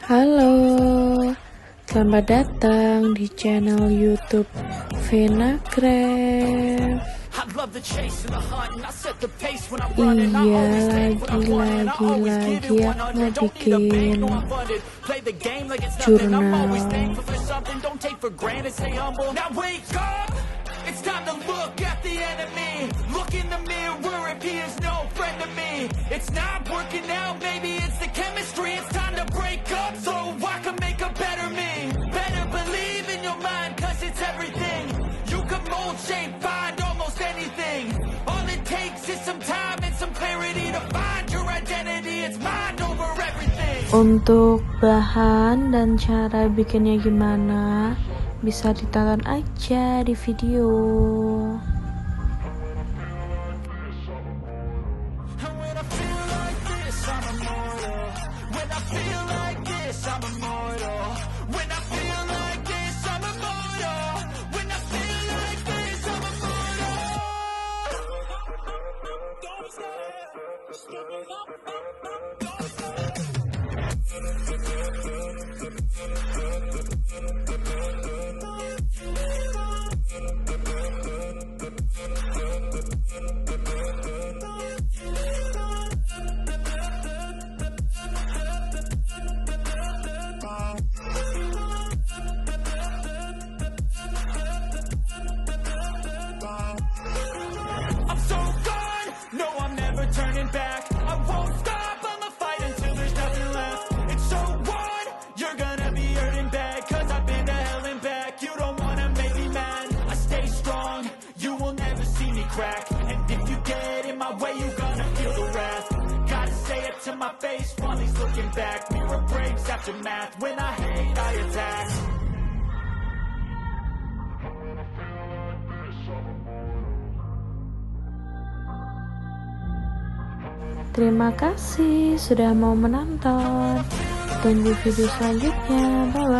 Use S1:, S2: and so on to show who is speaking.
S1: Halo, selamat datang di channel YouTube Vena Craft. Iya, lagi aku bikin jurnal.
S2: It's time to look at the enemy. Look in the mirror if he is no friend to me. It's not working out, maybe it's the chemistry. It's time to break up so I can make a better me. Better believe in your mind, cause it's everything. You can mold, shape, find almost anything. All it takes is some time and some clarity to find your identity. It's mind over everything.
S1: Untuk bahan dan cara bikinnya gimana, bisa ditonton aja di video.
S2: Turning back, I won't stop, I'ma fight until there's nothing left. It's so on, you're gonna be hurting bad, cause I've been to hell and back. You don't wanna make me mad, I stay strong, you will never see me crack. And if you get in my way, you're gonna feel the wrath. Gotta say it to my face while he's looking back. Mirror breaks after math, when I hate, I attack.
S1: Terima kasih sudah mau menonton. Tunggu video selanjutnya. Bye.